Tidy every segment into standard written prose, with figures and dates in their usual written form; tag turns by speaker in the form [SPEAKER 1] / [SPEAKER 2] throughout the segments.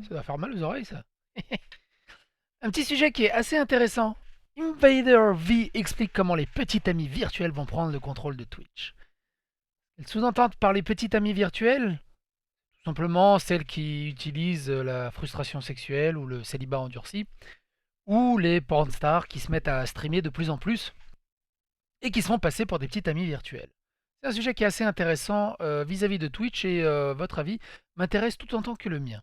[SPEAKER 1] Ça doit faire mal aux oreilles, ça. Un petit sujet qui est assez intéressant. Invader V explique comment les petits amis virtuels vont prendre le contrôle de Twitch. Elle sous-entend par les petits amis virtuels, tout simplement celles qui utilisent la frustration sexuelle ou le célibat endurci, ou les pornstars qui se mettent à streamer de plus en plus et qui se font passer pour des petits amis virtuels. C'est un sujet qui est assez intéressant vis-à-vis de Twitch et votre avis m'intéresse tout autant que le mien.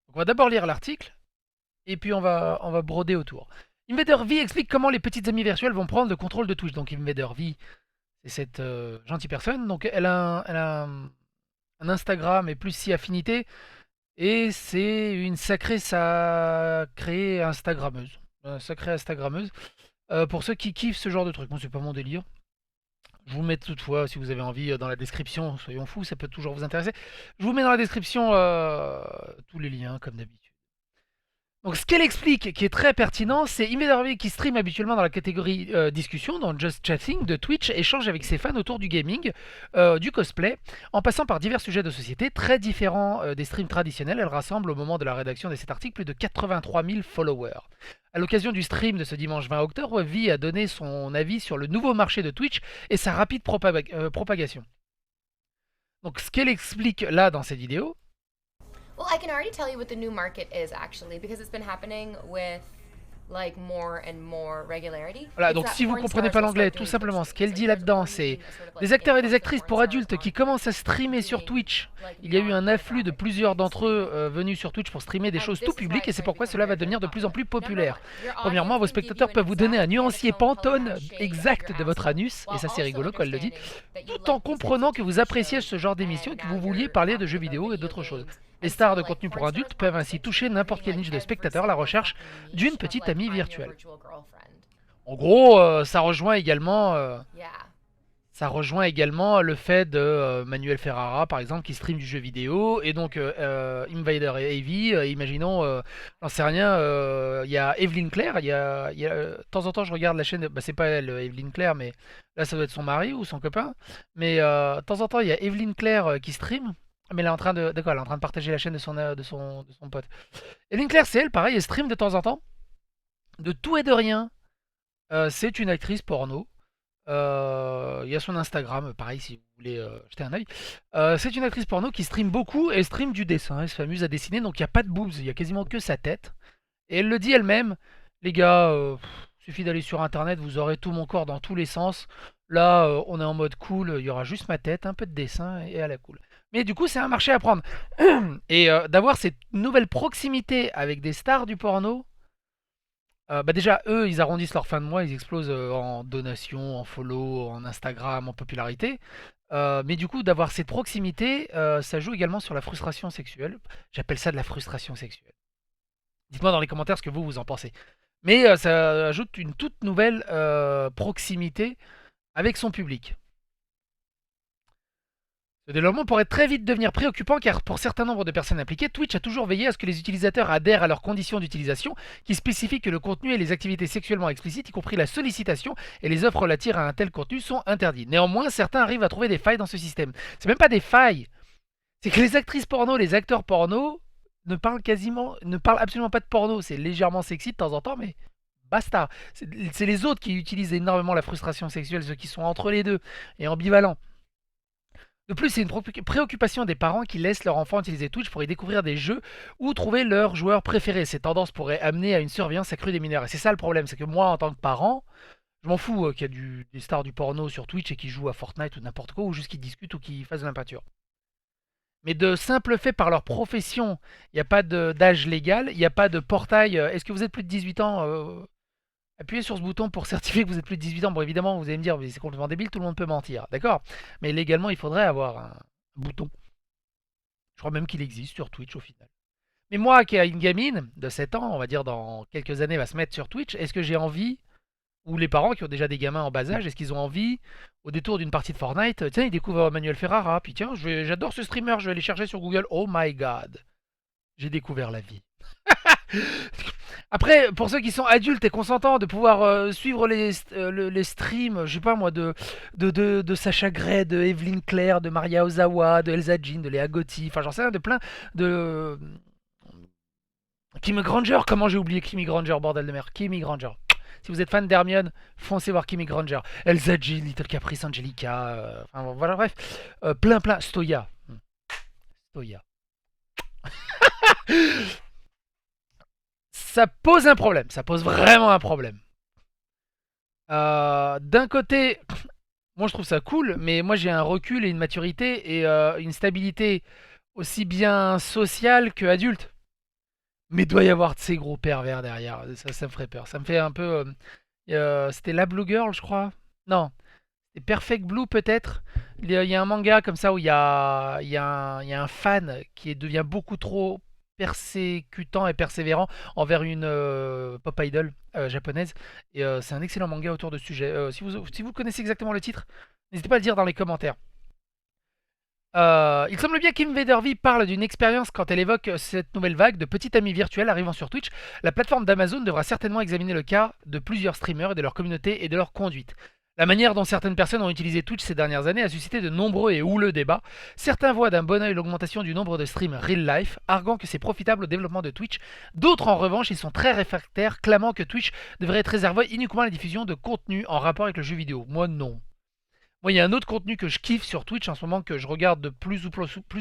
[SPEAKER 1] Donc on va d'abord lire l'article et puis on va broder autour. Invader V explique comment les petites amies virtuelles vont prendre le contrôle de Twitch. Donc Invader V, c'est cette gentille personne. Donc elle a un Instagram et plus si affinité. Et c'est une sacrée Instagrammeuse. Sacrée Instagrammeuse. Pour ceux qui kiffent ce genre de truc. Moi, c'est pas mon délire. Je vous mets toutefois, si vous avez envie, dans la description. Soyons fous, ça peut toujours vous intéresser. Je vous mets dans la description tous les liens, comme d'habitude. Donc ce qu'elle explique, qui est très pertinent, c'est Invader qui stream habituellement dans la catégorie discussion, dans Just Chatting de Twitch, échange avec ses fans autour du gaming, du cosplay, en passant par divers sujets de société très différents des streams traditionnels. Elle rassemble au moment de la rédaction de cet article plus de 83 000 followers. À l'occasion du stream de ce dimanche 20 octobre, Vi a donné son avis sur le nouveau marché de Twitch et sa rapide propagation. Donc ce qu'elle explique là dans cette vidéo,
[SPEAKER 2] Well, I can already tell you what the new market is actually because it's been happening with like more and more regularity.
[SPEAKER 1] voilà,
[SPEAKER 2] It's
[SPEAKER 1] donc
[SPEAKER 2] that
[SPEAKER 1] si vous
[SPEAKER 2] porn
[SPEAKER 1] comprenez
[SPEAKER 2] stars
[SPEAKER 1] pas
[SPEAKER 2] will
[SPEAKER 1] l'anglais,
[SPEAKER 2] start
[SPEAKER 1] tout
[SPEAKER 2] doing Twitch
[SPEAKER 1] simplement, ce
[SPEAKER 2] streams.
[SPEAKER 1] qu'elle
[SPEAKER 2] Like
[SPEAKER 1] dit
[SPEAKER 2] there's
[SPEAKER 1] là-dedans,
[SPEAKER 2] already
[SPEAKER 1] c'est
[SPEAKER 2] been a sort of like
[SPEAKER 1] des
[SPEAKER 2] an
[SPEAKER 1] acteurs et des
[SPEAKER 2] influx of
[SPEAKER 1] actrices
[SPEAKER 2] porn
[SPEAKER 1] pour
[SPEAKER 2] stars
[SPEAKER 1] adultes qui
[SPEAKER 2] on
[SPEAKER 1] commencent à streamer sur
[SPEAKER 2] making
[SPEAKER 1] Twitch.
[SPEAKER 2] like
[SPEAKER 1] Il y a eu un afflux de
[SPEAKER 2] non-pornographic
[SPEAKER 1] plusieurs d'entre eux
[SPEAKER 2] videos.
[SPEAKER 1] venus sur Twitch pour streamer des
[SPEAKER 2] And
[SPEAKER 1] choses
[SPEAKER 2] this
[SPEAKER 1] tout
[SPEAKER 2] is why
[SPEAKER 1] publiques et
[SPEAKER 2] it's
[SPEAKER 1] c'est
[SPEAKER 2] starting to
[SPEAKER 1] pourquoi
[SPEAKER 2] become
[SPEAKER 1] cela va
[SPEAKER 2] very, very
[SPEAKER 1] devenir de plus en
[SPEAKER 2] popular.
[SPEAKER 1] plus
[SPEAKER 2] Number
[SPEAKER 1] populaire.
[SPEAKER 2] one, your
[SPEAKER 1] Premièrement,
[SPEAKER 2] audience
[SPEAKER 1] vos
[SPEAKER 2] can give you
[SPEAKER 1] spectateurs
[SPEAKER 2] an
[SPEAKER 1] peuvent vous donner un
[SPEAKER 2] exact
[SPEAKER 1] nuancier
[SPEAKER 2] anatomical
[SPEAKER 1] pantone
[SPEAKER 2] layout shade of
[SPEAKER 1] exact
[SPEAKER 2] your
[SPEAKER 1] de votre
[SPEAKER 2] asshole,
[SPEAKER 1] anus, et
[SPEAKER 2] while
[SPEAKER 1] ça c'est
[SPEAKER 2] also
[SPEAKER 1] rigolo quand elle le dit,
[SPEAKER 2] understanding that you
[SPEAKER 1] tout en
[SPEAKER 2] like these types
[SPEAKER 1] comprenant
[SPEAKER 2] of
[SPEAKER 1] que vous
[SPEAKER 2] TV
[SPEAKER 1] appréciez ce
[SPEAKER 2] shows
[SPEAKER 1] genre d'émission et
[SPEAKER 2] and
[SPEAKER 1] que
[SPEAKER 2] now
[SPEAKER 1] vous vouliez
[SPEAKER 2] you're
[SPEAKER 1] parler de
[SPEAKER 2] talking
[SPEAKER 1] jeux
[SPEAKER 2] about
[SPEAKER 1] vidéo et
[SPEAKER 2] video
[SPEAKER 1] d'autres choses.
[SPEAKER 2] games.
[SPEAKER 1] Les
[SPEAKER 2] And
[SPEAKER 1] stars
[SPEAKER 2] so
[SPEAKER 1] de
[SPEAKER 2] like
[SPEAKER 1] contenu pour
[SPEAKER 2] porn stars
[SPEAKER 1] adultes peuvent
[SPEAKER 2] aren't
[SPEAKER 1] ainsi
[SPEAKER 2] just like
[SPEAKER 1] toucher n'importe
[SPEAKER 2] targeting
[SPEAKER 1] quelle
[SPEAKER 2] like
[SPEAKER 1] niche de
[SPEAKER 2] every
[SPEAKER 1] spectateurs à la
[SPEAKER 2] single
[SPEAKER 1] recherche
[SPEAKER 2] fucking
[SPEAKER 1] d'une
[SPEAKER 2] niche of
[SPEAKER 1] petite
[SPEAKER 2] like
[SPEAKER 1] amie
[SPEAKER 2] I'm your
[SPEAKER 1] virtuelle.
[SPEAKER 2] virtual girlfriend.
[SPEAKER 1] En gros,
[SPEAKER 2] Yeah.
[SPEAKER 1] ça rejoint également le fait de Manuel Ferrara, par exemple, qui stream du jeu vidéo. Et donc, Invader et Avy, imaginons, j'en sais rien, il y a Evelyn Claire. De temps en temps, je regarde la chaîne. Bah, c'est pas elle, Evelyn Claire, mais là, ça doit être son mari ou son copain. Mais de temps en temps, il y a Evelyn Claire qui stream. Mais elle est en train de quoi? Elle est en train de partager la chaîne de son pote. Evelyn Claire, c'est elle, pareil, elle stream de temps en temps. De tout et de rien. C'est une actrice porno. Il y a son Instagram, pareil si vous voulez jeter un œil. C'est une actrice porno qui stream beaucoup et stream du dessin. Elle s'amuse à dessiner, donc il n'y a pas de boobs, il y a quasiment que sa tête. Et elle le dit elle-même, les gars, suffit d'aller sur internet, vous aurez tout mon corps dans tous les sens. Là, on est en mode cool, il y aura juste ma tête, un peu de dessin et à la cool. Mais du coup, c'est un marché à prendre. Et d'avoir cette nouvelle proximité avec des stars du porno, bah déjà, eux, ils arrondissent leur fin de mois, ils explosent en donations, en follow, en Instagram, en popularité. Mais du coup, d'avoir cette proximité, ça joue également sur la frustration sexuelle. J'appelle ça de la frustration sexuelle. Dites-moi dans les commentaires ce que vous en pensez. Mais ça ajoute une toute nouvelle proximité avec son public. Ce développement pourrait très vite devenir préoccupant car pour certain nombre de personnes impliquées, Twitch a toujours veillé à ce que les utilisateurs adhèrent à leurs conditions d'utilisation qui spécifient que le contenu et les activités sexuellement explicites, y compris la sollicitation et les offres relatives à un tel contenu, sont interdits. Néanmoins, certains arrivent à trouver des failles dans ce système. C'est même pas des failles, c'est que les actrices porno, les acteurs porno ne parlent absolument pas de porno. C'est légèrement sexy de temps en temps, mais basta. C'est les autres qui utilisent énormément la frustration sexuelle, ceux qui sont entre les deux et ambivalents. De plus, c'est une préoccupation des parents qui laissent leur enfant utiliser Twitch pour y découvrir des jeux ou trouver leurs joueurs préférés. Ces tendances pourraient amener à une surveillance accrue des mineurs. Et c'est ça le problème, c'est que moi, en tant que parent, je m'en fous qu'il y a des stars du porno sur Twitch et qui jouent à Fortnite ou n'importe quoi, ou juste qui discutent ou qui fassent de la peinture. Mais de simple fait par leur profession, il n'y a pas d'âge légal, il n'y a pas de portail. Est-ce que vous êtes plus de 18 ans appuyez sur ce bouton pour certifier que vous êtes plus de 18 ans. Bon, évidemment, vous allez me dire, mais c'est complètement débile, tout le monde peut mentir. D'accord? Mais légalement, il faudrait avoir un bouton. Je crois même qu'il existe sur Twitch au final. Mais moi, qui a une gamine de 7 ans, on va dire dans quelques années, va se mettre sur Twitch, est-ce que j'ai envie, ou les parents qui ont déjà des gamins en bas âge, est-ce qu'ils ont envie, au détour d'une partie de Fortnite, tiens, ils découvrent Manuel Ferrara, puis tiens, j'adore ce streamer, je vais aller chercher sur Google, oh my god, j'ai découvert la vie. Après, pour ceux qui sont adultes et consentants, de pouvoir suivre les streams, je sais pas moi, de Sacha Gray, de Evelyn Claire, de Maria Ozawa, de Elsa Jean, de Léa Gotti, enfin j'en sais rien, de plein de... Kimi Granger, comment j'ai oublié Kimi Granger, bordel de mer, Kimi Granger. Si vous êtes fan d'Hermione, foncez voir Kimi Granger. Elsa Jean, Little Caprice, Angelica, enfin bon, voilà, bref. Plein, Stoya. Stoya. Ça pose un problème, ça pose vraiment un problème. D'un côté, moi je trouve ça cool, mais moi j'ai un recul et une maturité et une stabilité aussi bien sociale que adulte. Mais il doit y avoir de ces gros pervers derrière, ça me ferait peur. Ça me fait un peu... c'était La Blue Girl, je crois. Non, c'est Perfect Blue peut-être. Il y a un manga comme ça où il y a un fan qui devient beaucoup trop persécutant et persévérant envers une pop idol japonaise. Et c'est un excellent manga autour de ce sujet. Si vous connaissez exactement le titre, n'hésitez pas à le dire dans les commentaires. Il semble bien qu'Invader.V parle d'une expérience quand elle évoque cette nouvelle vague de petits amis virtuels arrivant sur Twitch. La plateforme d'Amazon devra certainement examiner le cas de plusieurs streamers et de leur communauté et de leur conduite. La manière dont certaines personnes ont utilisé Twitch ces dernières années a suscité de nombreux et houleux débats. Certains voient d'un bon oeil l'augmentation du nombre de streams real life, arguant que c'est profitable au développement de Twitch. D'autres, en revanche, ils sont très réfractaires, clamant que Twitch devrait être réservé uniquement à la diffusion de contenu en rapport avec le jeu vidéo. Moi, non. Moi, il y a un autre contenu que je kiffe sur Twitch en ce moment, que je regarde de plus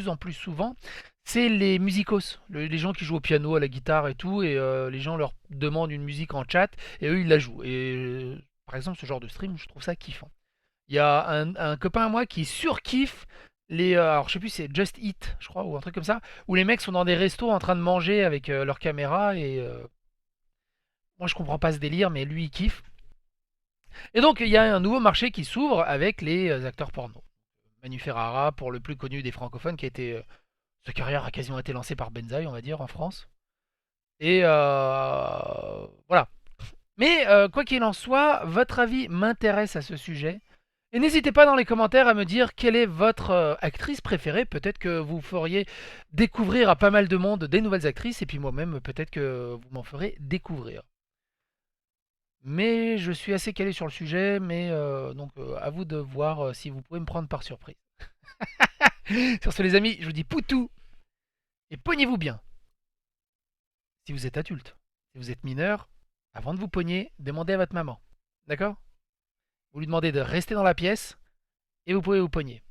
[SPEAKER 1] en plus souvent, c'est les musicos. Les gens qui jouent au piano, à la guitare et tout, et les gens leur demandent une musique en chat, et eux, ils la jouent. Et par exemple, ce genre de stream, je trouve ça kiffant. Il y a un copain à moi qui surkiffe alors je sais plus, c'est Just Eat, je crois, ou un truc comme ça, où les mecs sont dans des restos en train de manger avec leur caméra, et moi je comprends pas ce délire, mais lui il kiffe. Et donc, il y a un nouveau marché qui s'ouvre avec les acteurs porno. Manu Ferrara, pour le plus connu des francophones, qui a été. Sa carrière a quasiment été lancée par Benzaï, on va dire, en France. Et voilà. Mais quoi qu'il en soit, votre avis m'intéresse à ce sujet. Et n'hésitez pas dans les commentaires à me dire quelle est votre actrice préférée. Peut-être que vous feriez découvrir à pas mal de monde des nouvelles actrices. Et puis moi-même, peut-être que vous m'en ferez découvrir. Mais je suis assez calé sur le sujet, mais donc à vous de voir si vous pouvez me prendre par surprise. Sur ce les amis, je vous dis poutou et poignez-vous bien. Si vous êtes adulte, si vous êtes mineur, avant de vous pogner, demandez à votre maman. D'accord? Vous lui demandez de rester dans la pièce et vous pouvez vous pogner.